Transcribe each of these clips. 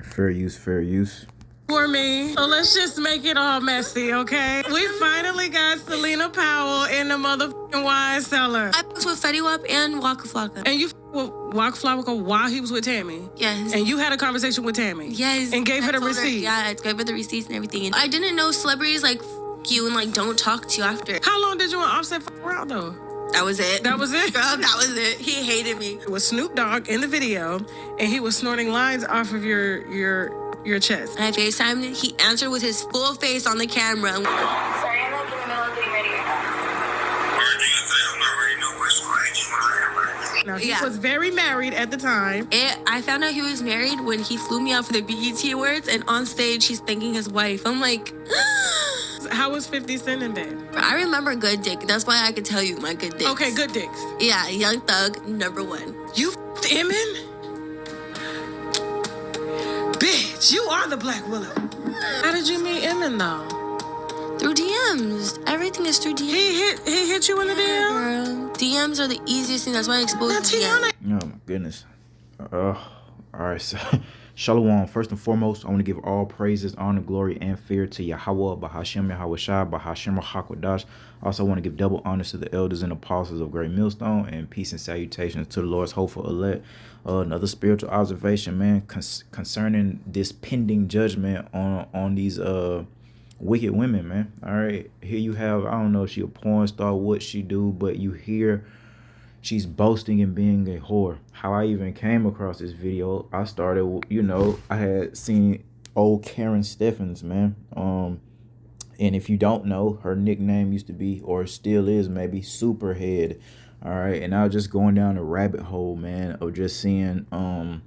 Fair use, fair use. For me. So let's just make it all messy, okay? We finally got Selena Powell in the motherfucking wine cellar. I was with Fetty Wap and Waka Flocka. And you with Waka Flocka while he was with Tammy? Yes. And you had a conversation with Tammy? Yes. And gave her the receipt? Yeah, I gave her the receipts and everything. And I didn't know celebrities like you and like don't talk to you after. How long did you and Offset fuck around though? That was it. That was it? Girl, that was it. He hated me. It was Snoop Dogg in the video, and he was snorting lines off of your chest. And I FaceTimed him. He answered with his full face on the camera. Sorry, I'm like in the middle of getting ready right now. Now, he was very married at the time. I found out he was married when he flew me out for the BET Awards, and on stage, he's thanking his wife. I'm like... How was 50 Cent in bed? I remember Good Dick. That's why I could tell you my good dicks. Okay, Good Dicks. Yeah, Young Thug, #1. You f***ed Emin? Bitch, you are the Black Willow. How did you meet Emin though? Through DMs. Everything is through DMs. He hit you in the DM? Girl, DMs are the easiest thing. That's why I exposed DMs. Oh my goodness. All right, so Shalom. First and foremost, I want to give all praises, honor, glory, and fear to Yahweh, Bahashem, Yahweh Shai, Bahashem, Hakwadash. Also, I want to give double honors to the elders and apostles of Great Millstone, and peace and salutations to the Lord's hopeful elect. Another spiritual observation, man, concerning this pending judgment on these wicked women, man. All right, here you have, I don't know if she a porn star, what she do, but you hear she's boasting in being a whore. How I even came across this video, I started, I had seen old Karen Steffens, man. And if you don't know, her nickname used to be, or still is maybe, Superhead. All right, and I was just going down a rabbit hole, man, of just seeing the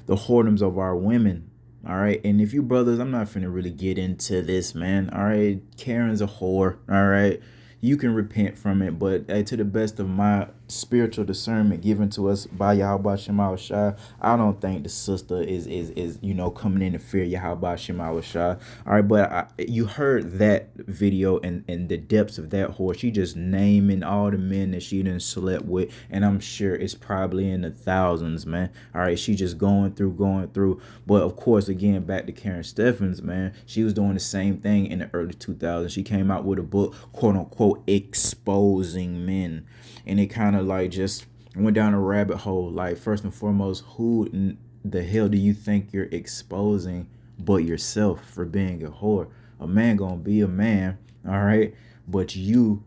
whoredoms of our women. All right, and if you brothers, I'm not finna really get into this, man. All right, Karen's a whore. All right, you can repent from it, but to the best of my spiritual discernment given to us by Yahweh Shema Shai, I don't think the sister is coming in to fear Yahweh Shema Shai. All right, but you heard that video and the depths of that whore. She just naming all the men that she done slept with, and I'm sure it's probably in the thousands, man. All right, she just going through. But of course, again, back to Karen Steffens, man, she was doing the same thing in the early 2000s. She came out with a book, quote unquote, exposing men. And it kind of like just went down a rabbit hole. Like, first and foremost, who the hell do you think you're exposing but yourself for being a whore? A man gonna be a man, all right? But you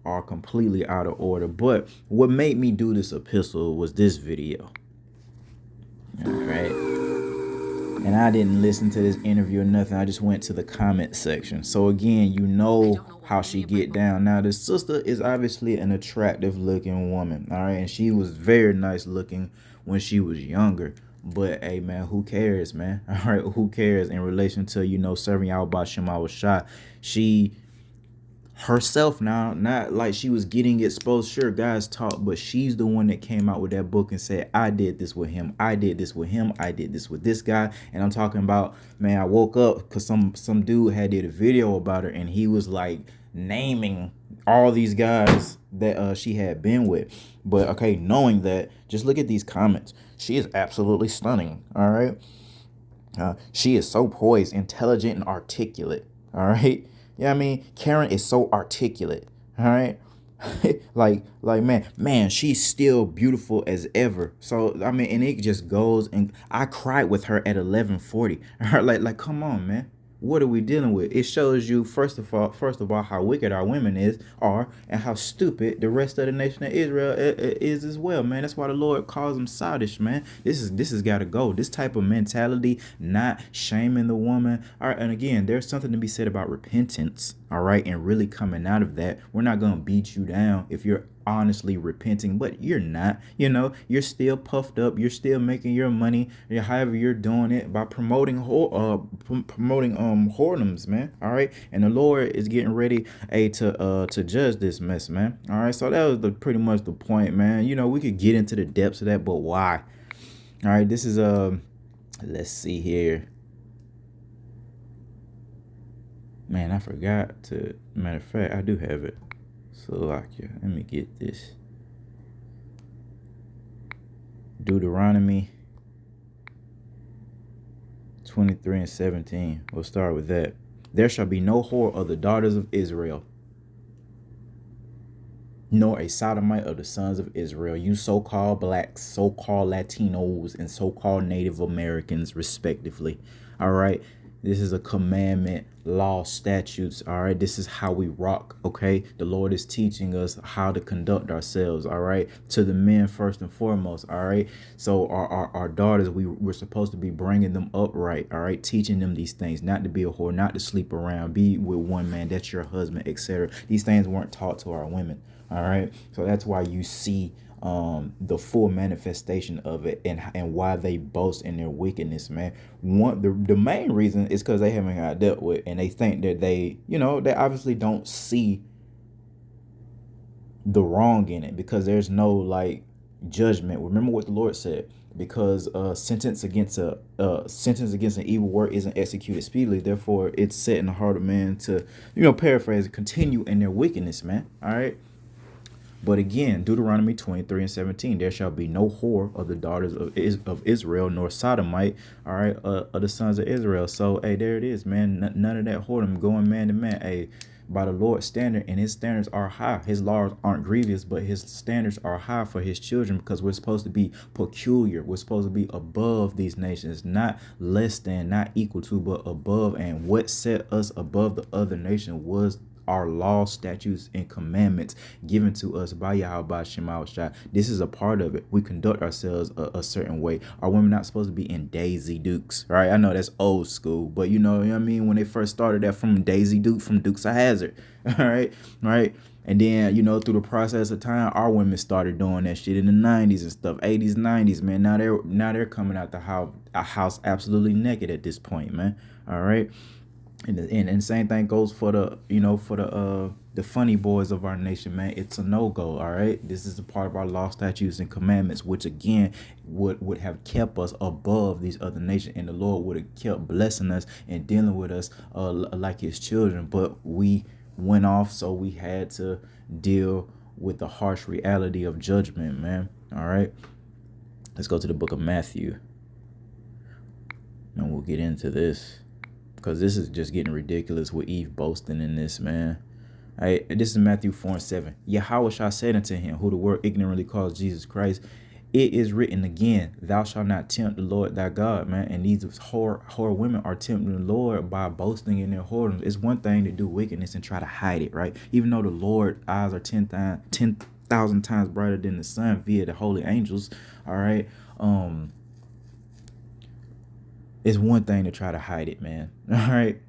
are completely out of order. But what made me do this epistle was this video. All right. And I didn't listen to this interview or nothing. I just went to the comment section. So again, you know how she get down. Now, the sister is obviously an attractive looking woman. All right. And she was very nice looking when she was younger. But hey, man, who cares, man? All right. Who cares in relation to, serving Yahweh Shema Shai? She herself now, not like she was getting exposed. Sure, guys talk, but she's the one that came out with that book and said, I did this with him, I did this with him, I did this with this guy. And I'm talking about, man, I woke up because some dude had did a video about her, and he was like naming all these guys that she had been with. But okay, knowing that, just look at these comments. She is absolutely stunning. All right, she is so poised, intelligent, and articulate. All right. Yeah, I mean, Karen is so articulate, all right? like man, she's still beautiful as ever. So, I mean, and it just goes, and I cried with her at 11:40. Like, come on, man. What are we dealing with? It shows you, first of all, how wicked our women are, and how stupid the rest of the nation of Israel is as well, man. That's why the Lord calls them sadish, man. This has got to go. This type of mentality, not shaming the woman. All right, and again, there's something to be said about repentance, all right, and really coming out of that. We're not going to beat you down if you're honestly repenting, but you're not. You're still puffed up, you're still making your money, however you're doing it, by promoting whoredoms, man. All right, and the Lord is getting ready to judge this mess, man. All right, so that was pretty much the point, man. We could get into the depths of that, but why? All right, this is let's see here, man. I forgot to, matter of fact, I do have it. Slovakia. Let me get this. 23 and 17. We'll start with that. There shall be no whore of the daughters of Israel, nor a sodomite of the sons of Israel, you so-called blacks, so-called Latinos, and so-called Native Americans, respectively. All right. This is a commandment, law, statutes. All right. This is how we rock. Okay. The Lord is teaching us how to conduct ourselves. All right. To the men first and foremost. All right. So our daughters, we're supposed to be bringing them up right. All right. Teaching them these things, not to be a whore, not to sleep around, be with one man, that's your husband, etc. These things weren't taught to our women. All right. So that's why you see the full manifestation of it, and why they boast in their wickedness, man. The main reason is because they haven't got dealt with, and they think that they obviously don't see the wrong in it, because there's no like judgment. Remember what the Lord said, because sentence against an evil work isn't executed speedily, therefore it's set in the heart of man to, paraphrase, continue in their wickedness, man. All right. But again, Deuteronomy 23 and 17, there shall be no whore of the daughters of Israel, nor sodomite, all right, of the sons of Israel. So, hey, there it is, man. None of that whoredom going man to man. Hey, by the Lord's standard, and his standards are high. His laws aren't grievous, but his standards are high for his children, because we're supposed to be peculiar. We're supposed to be above these nations, not less than, not equal to, but above. And what set us above the other nation was our law, statutes, and commandments given to us by Yahweh Shema Shai. This is a part of it. We conduct ourselves a certain way. Our women not supposed to be in Daisy Dukes, right? I know that's old school, but you know what I mean? When they first started that from Daisy Duke, from Dukes of Hazzard, all right? And then, through the process of time, our women started doing that shit in the 90s and stuff, 80s, 90s, man. Now they're coming out the house absolutely naked at this point, man. All right. And same thing goes for the funny boys of our nation, man. It's a no-go. All right. This is a part of our law, statutes, and commandments, which again would have kept us above these other nations, and the Lord would have kept blessing us and dealing with us like his children. But we went off, so we had to deal with the harsh reality of judgment, man. All right. Let's go to the book of Matthew, and we'll get into this, because this is just getting ridiculous with Eve boasting in this, man. All right, this is Matthew 4 and 7. Yahweh said unto him, who the word ignorantly calls Jesus Christ, it is written again, thou shalt not tempt the Lord thy God, man. And these whore women are tempting the Lord by boasting in their whoredoms. It's one thing to do wickedness and try to hide it, right? Even though the Lord's eyes are 10,000 times brighter than the sun via the holy angels, all right? It's one thing to try to hide it, man. All right.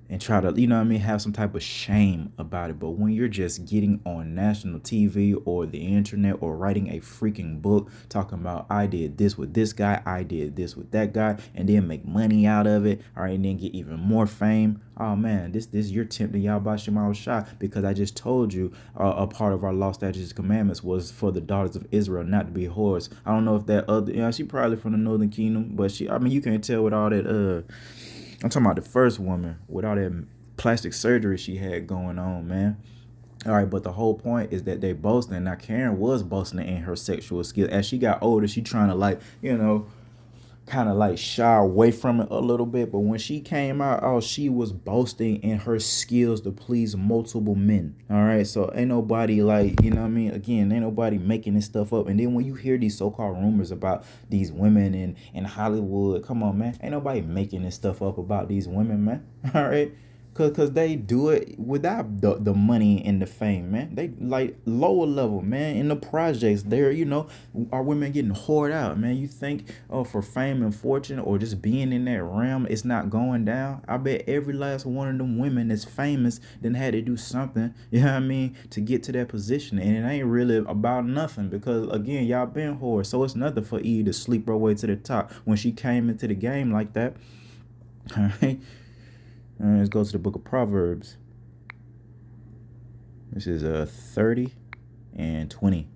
And try to, have some type of shame about it. But when you're just getting on national TV or the internet or writing a freaking book talking about, I did this with this guy, I did this with that guy, and then make money out of it, all right, and then get even more fame. Oh man, this you're tempting Yahweh Shema Shai, because I just told you a part of our law, statutes, commandments was for the daughters of Israel not to be whores. I don't know if that other, she probably from the Northern Kingdom, but you can't tell with all that. I'm talking about the first woman with all that plastic surgery she had going on, man. All right, but the whole point is that they boasting. Now, Karen was boasting in her sexual skills. As she got older, she trying to kind of shy away from it a little bit. But when she came out, she was boasting in her skills to please multiple men. All right, so ain't nobody again, ain't nobody making this stuff up. And then when you hear these so-called rumors about these women in Hollywood, come on, man, ain't nobody making this stuff up about these women, man. All right. Cause they do it without the money and the fame, man. They lower level, man, in the projects. They're, our women getting whored out, man. You think, for fame and fortune or just being in that realm, it's not going down? I bet every last one of them women that's famous then had to do something, to get to that position. And it ain't really about nothing, because again, y'all been whores. So it's nothing for Eve to sleep her way to the top when she came into the game like that. All right. Let's go to the book of Proverbs. This is 30 and 20.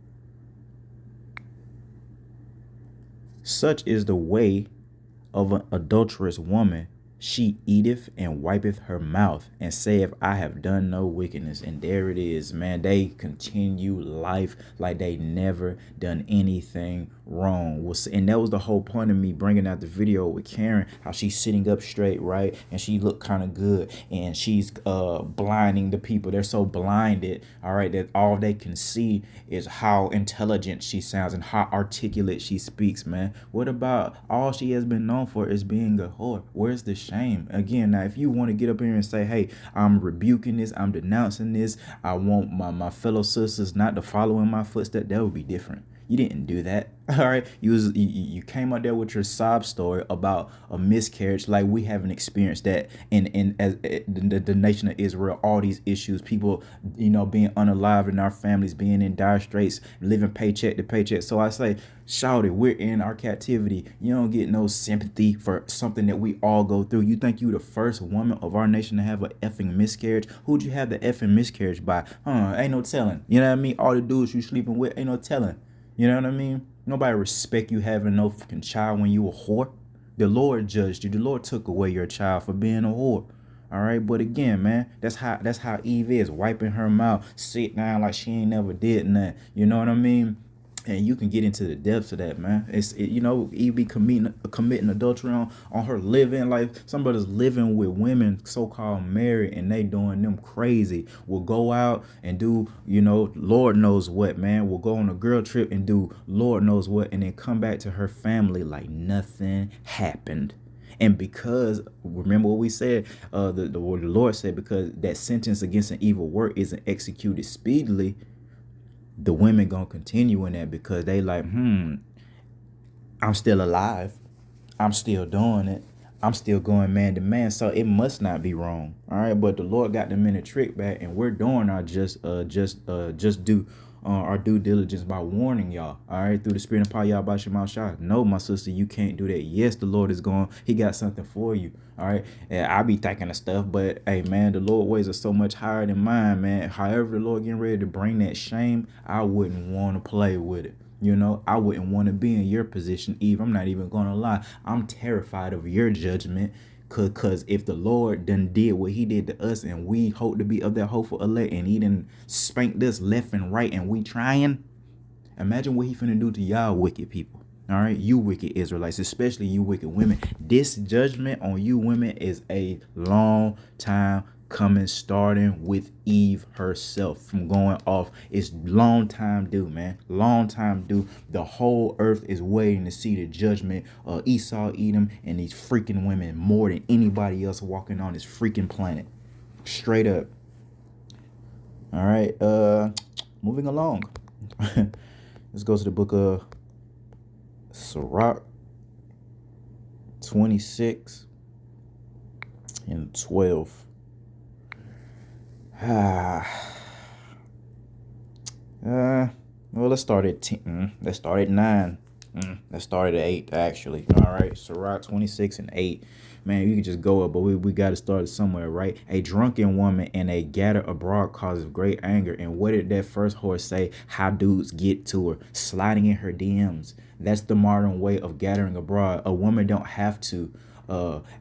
Such is the way of an adulterous woman. She eateth and wipeth her mouth, and saith, I have done no wickedness. And there it is, man. They continue life like they never done anything wrong. And that was the whole point of me bringing out the video with Karen, how she's sitting up straight, right? And she looked kind of good, and she's blinding the people. They're so blinded, all right, that all they can see is how intelligent she sounds and how articulate she speaks, man. What about all she has been known for is being a whore? Where's the shame? Again, now if you want to get up here and say, hey, I'm rebuking this, I'm denouncing this, I want my fellow sisters not to follow in my footsteps, that would be different. You didn't do that. All right. You came out there with your sob story about a miscarriage, like we haven't experienced that in as the nation of Israel. All these issues, people, being unalive in our families, being in dire straits, living paycheck to paycheck. So I say, shout it, we're in our captivity. You don't get no sympathy for something that we all go through. You think you the first woman of our nation to have an effing miscarriage? Who'd you have the effing miscarriage by? Ain't no telling. You know what I mean? All the dudes you sleeping with, ain't no telling. You know what I mean? Nobody respect you having no fucking child when you a whore. The Lord judged you. The Lord took away your child for being a whore. All right, but again, man, that's how Eve is, wiping her mouth, sit down like she ain't never did nothing. You know what I mean? And you can get into the depths of that, man. Eve be committing adultery on her living life. Somebody's living with women so-called married, and they doing them crazy. Will go out and do, Lord knows what, man. Will go on a girl trip and do Lord knows what, and then come back to her family like nothing happened. And because, remember what we said, the Lord said, because that sentence against an evil work isn't executed speedily, the women gonna continue in that because they like, I'm still alive. I'm still doing it. I'm still going man to man. So it must not be wrong. All right. But the Lord got them in a trick back, and we're doing our our due diligence by warning y'all, all right, through the spirit and power y'all by Shema Shah. No, my sister, you can't do that. Yes, the Lord is going, he got something for you, all right. And I be thinking of stuff, but hey, man, the Lord ways are so much higher than mine, man. However the Lord getting ready to bring that shame, I wouldn't want to play with it. I wouldn't want to be in your position, Eve. I'm not even going to lie. I'm terrified of your judgment. Because if the Lord done did what he did to us, and we hope to be of that hopeful elect, and he done spanked us left and right, and we trying, imagine what he finna do to y'all wicked people. All right, you wicked Israelites, especially you wicked women. This judgment on you women is a long time coming, starting with Eve herself from going off. It's long time due, man. Long time due. The whole earth is waiting to see the judgment of Esau, Edom, and these freaking women more than anybody else walking on this freaking planet. Straight up. All right, moving along. Let's go to the book of Sirach 26 and 12. Well, let's start at 10. Let's start at 9. Let's start at 8, actually. All right, Sirach 26 and 8. Man, you can just go up, but we got to start somewhere, right? A drunken woman and a gatter abroad causes great anger. And what did that first horse say? How dudes get to her? Sliding in her DMs. That's the modern way of gathering abroad. A woman don't have to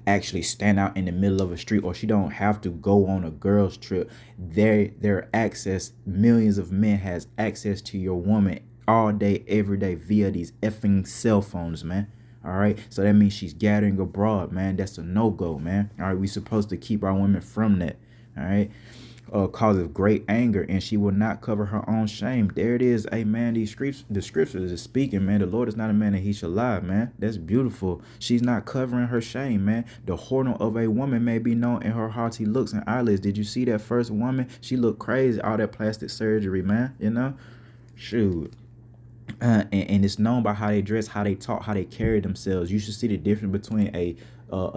actually stand out in the middle of a street, or she don't have to go on a girl's trip. Their access, millions of men has access to your woman all day, every day via these effing cell phones, man. All right, so that means she's gathering abroad, man. That's a no-go, man. All right, we supposed to keep our women from that. All right, causes great anger, and she will not cover her own shame. There it is. Hey, man, the scriptures is speaking, man. The Lord is not a man that he shall lie, man. That's beautiful. She's not covering her shame, man. The whoredom of a woman may be known in her haughty looks and eyelids. Did you see that first woman? She looked crazy, all that plastic surgery, man. Shoot. And it's known by how they dress, how they talk, how they carry themselves. You should see the difference between a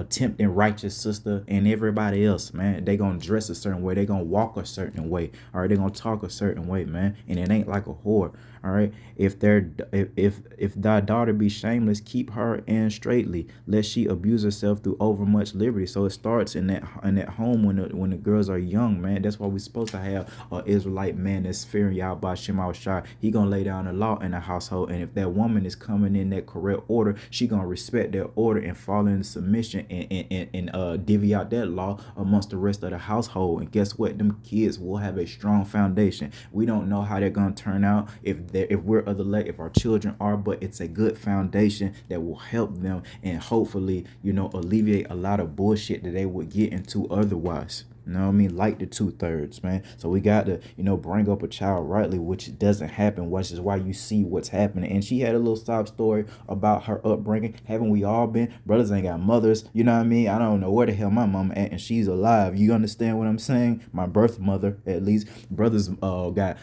tempting righteous sister and everybody else, man. They gonna dress a certain way, they gonna walk a certain way, all right, they gonna talk a certain way, man. And it ain't like a whore. All right, if thy daughter be shameless, keep her in straightly, lest she abuse herself through overmuch liberty. So it starts in that home when the girls are young, man. That's why we're supposed to have an Israelite man that's fearing y'all by Shema Shah. He gonna lay down the law in the household, and if that woman is coming in that correct order, she gonna respect that order and fall into submission foundation and divvy out that law amongst the rest of the household. And guess what? Them kids will have a strong foundation. We don't know how they're gonna turn out if we're of the elect, if our children are, but it's a good foundation that will help them and hopefully, alleviate a lot of bullshit that they would get into otherwise. You know what I mean? Like the 2/3, man. So we got to, bring up a child rightly, which doesn't happen, which is why you see what's happening. And she had a little sob story about her upbringing. Haven't we all been? Brothers ain't got mothers. You know what I mean? I don't know where the hell my mama at, and she's alive. You understand what I'm saying? My birth mother, at least. Brothers got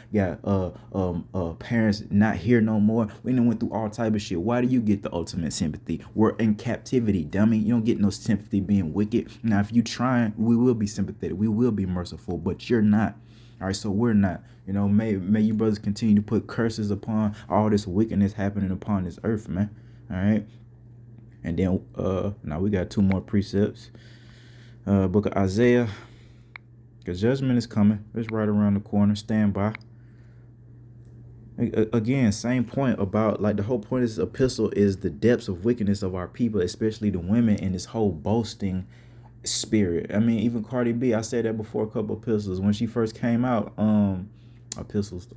parents not here no more. We done went through all type of shit. Why do you get the ultimate sympathy? We're in captivity, dummy. You don't get no sympathy being wicked. Now, if you trying, we will be sympathetic. We will be merciful, but you're not. All right, so we're not. May you brothers continue to put curses upon all this wickedness happening upon this earth, man. All right. And then now we got 2 more precepts. Book of Isaiah. Because judgment is coming. It's right around the corner. Stand by. Again, same point about, like, the whole point of this epistle is the depths of wickedness of our people, especially the women, in this whole boasting spirit. I mean, even Cardi B, I said that before, a couple epistles when she first came out, epistles,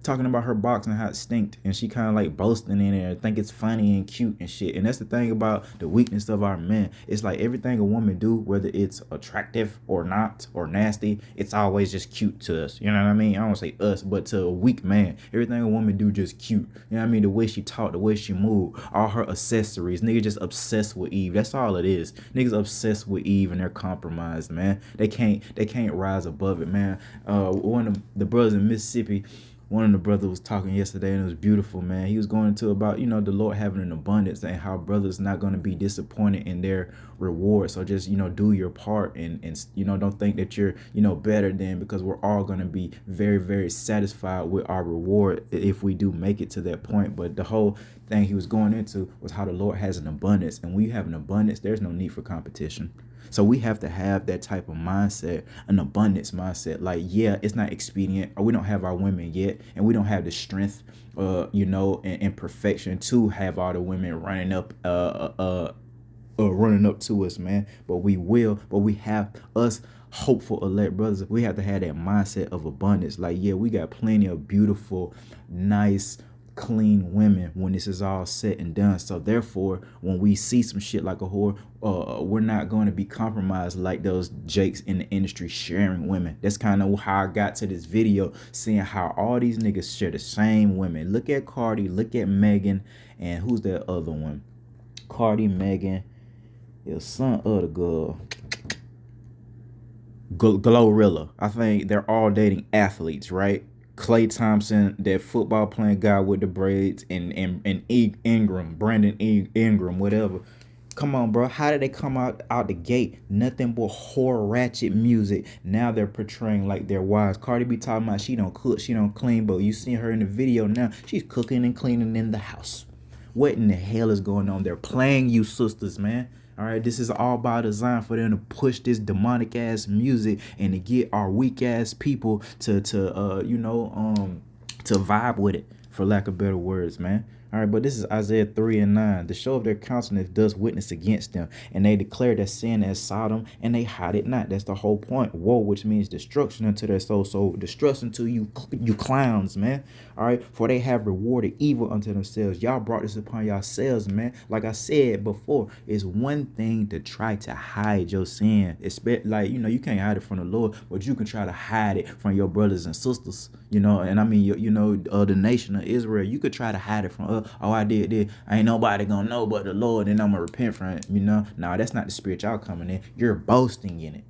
talking about her box and how it stinked, and she kind of like boasting in it, think it's funny and cute and shit. And that's the thing about the weakness of our men. It's like everything a woman do, whether it's attractive or not, or nasty, it's always just cute to us. You know what I mean? I don't say us, but to a weak man, everything a woman do just cute. You know what I mean? The way she talk, the way she move, all her accessories. Niggas just obsessed with Eve. That's all it is. Niggas obsessed with Eve and they're compromised, man. They can't rise above it, man. One of the brothers in Mississippi, one of the brothers was talking yesterday, and it was beautiful, man. He was going into about, the Lord having an abundance and how brothers not going to be disappointed in their reward. So just, do your part and don't think that you're, better than, because we're all going to be very, very satisfied with our reward if we do make it to that point. But the whole thing he was going into was how the Lord has an abundance. And when you have an abundance, there's no need for competition. So we have to have that type of mindset, an abundance mindset. Like, yeah, it's not expedient, or we don't have our women yet, and we don't have the strength, and perfection to have all the women running up to us, man. But we will. But we have us hopeful elect brothers. We have to have that mindset of abundance. Like, yeah, we got plenty of beautiful, nice, clean women when this is all said and done. So therefore, when we see some shit like a whore, we're not going to be compromised like those jakes in the industry sharing women. That's kind of how I got to this video, seeing how all these niggas share the same women. Look at Cardi, look at Megan, and who's that other one? Cardi, Megan, there's some other girl, Glorilla. I think they're all dating athletes, right? Klay Thompson, that football playing guy with the braids, and Ingram, Brandon Ingram, whatever. Come on, bro. How did they come out the gate? Nothing but whore ratchet music. Now they're portraying like they're wives. Cardi B talking about she don't cook, she don't clean, but you see her in the video now. She's cooking and cleaning in the house. What in the hell is going on? They're playing you sisters, man. All right, this is all by design for them to push this demonic ass music and to get our weak ass people to vibe with it, for lack of better words, man. All right, but this is Isaiah 3:9. The show of their countenance does witness against them, and they declare their sin as Sodom, and they hide it not. That's the whole point. Woe, which means destruction unto their soul. So destruction to you clowns, man. All right, for they have rewarded evil unto themselves. Y'all brought this upon yourselves, man. Like I said before, it's one thing to try to hide your sin. Like, you can't hide it from the Lord, but you can try to hide it from your brothers and sisters, and I mean, the nation of Israel. You could try to hide it from oh, I did this. Ain't nobody gonna know but the Lord, and I'm gonna repent from it, No, that's not the spirit y'all coming in. You're boasting in it.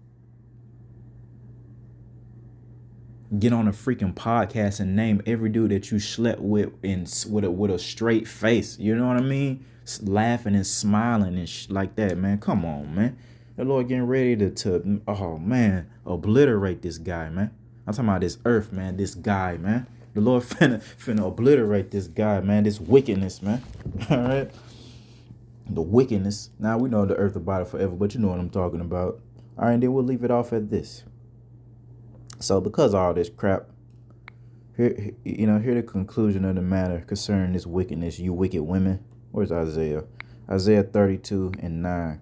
Get on a freaking podcast and name every dude that you slept with with a straight face. You know what I mean? Laughing and smiling and like that, man. Come on, man. The Lord getting ready to obliterate this guy, man. I'm talking about this earth, man. This guy, man. The Lord finna obliterate this guy, man. This wickedness, man. All right? The wickedness. Now, we know the earth about it forever, but you know what I'm talking about. All right, and then we'll leave it off at this. So, because of all this crap, here the conclusion of the matter concerning this wickedness, you wicked women. Where's Isaiah? Isaiah 32:9,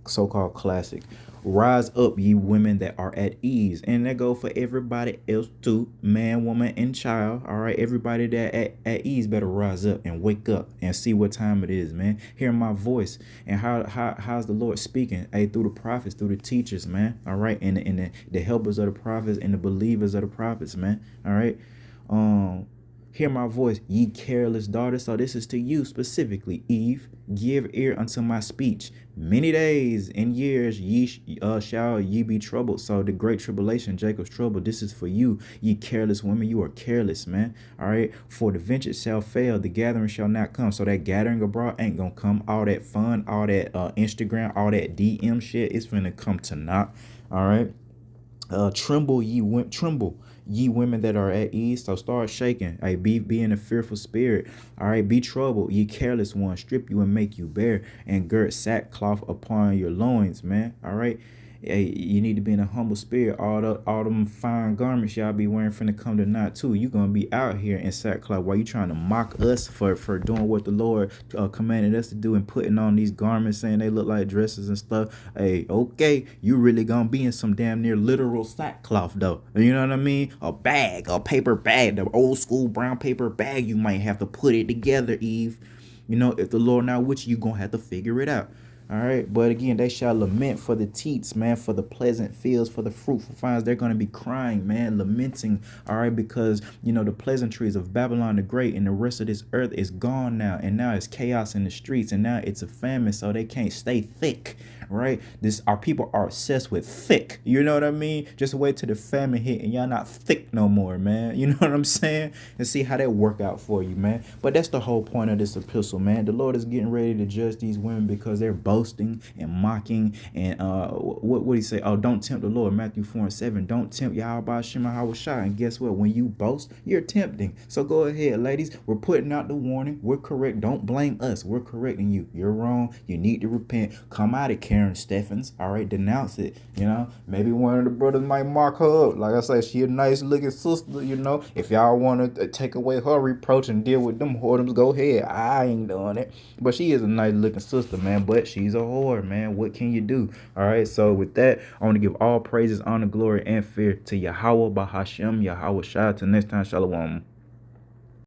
so-called classic. Rise up, ye women that are at ease. And that go for everybody else too. Man, woman, and child. All right. Everybody that at ease better rise up and wake up and see what time it is, man. Hear my voice. And how's the Lord speaking? Hey, through the prophets, through the teachers, man. All right. And the helpers of the prophets and the believers of the prophets, man. All right. Hear my voice, ye careless daughters. So this is to you specifically, Eve. Give ear unto my speech. Many days and years shall ye be troubled. So the great tribulation, Jacob's trouble, this is for you, ye careless women. You are careless, man. All right. For the venture shall fail, the gathering shall not come. So that gathering abroad ain't gonna come. All that fun, all that Instagram, all that DM shit, it's gonna come to naught. All right. Tremble, ye women that are at ease. So start shaking. Hey, be in a fearful spirit. All right, be troubled, ye careless ones. Strip you and make you bare, and gird sackcloth upon your loins, man. All right. Hey, you need to be in a humble spirit. All them fine garments y'all be wearing finna come to naught too. You gonna be out here in sackcloth while you trying to mock us for doing what the Lord commanded us to do and putting on these garments saying they look like dresses and stuff. Hey, okay, you really gonna be in some damn near literal sackcloth though. You know what I mean? A bag, a paper bag, the old school brown paper bag. You might have to put it together, Eve. You know, if the Lord not with you, gonna have to figure it out. All right. But again, they shall lament for the teats, man, for the pleasant fields, for the fruitful vines. They're going to be crying, man, lamenting. All right. Because, you know, the pleasantries of Babylon the Great and the rest of this earth is gone now. And now it's chaos in the streets. And now it's a famine. So they can't stay thick. Right. Our people are obsessed with thick. You know what I mean? Just wait till the famine hit and y'all not thick no more, man. You know what I'm saying? And see how that work out for you, man. But that's the whole point of this epistle, man. The Lord is getting ready to judge these women because they're boasting and mocking. And what did he say? Oh, don't tempt the Lord. Matthew 4:7. Don't tempt Yahweh Shema Hawashai. And guess what? When you boast, you're tempting. So go ahead, ladies. We're putting out the warning. We're correct. Don't blame us. We're correcting you. You're wrong. You need to repent. Come out of Karen Steffens. All right, denounce it. You know, maybe one of the brothers might mark her up. Like I said, she a nice looking sister. You know, if y'all want to take away her reproach and deal with them whoredoms, go ahead. I ain't doing it. But she is a nice looking sister, man. But she's a whore, man. What can you do? All right. So with that, I want to give all praises, honor, glory, and fear to Yahweh Bahashem, Yahweh Shai. Till next time, Shalom.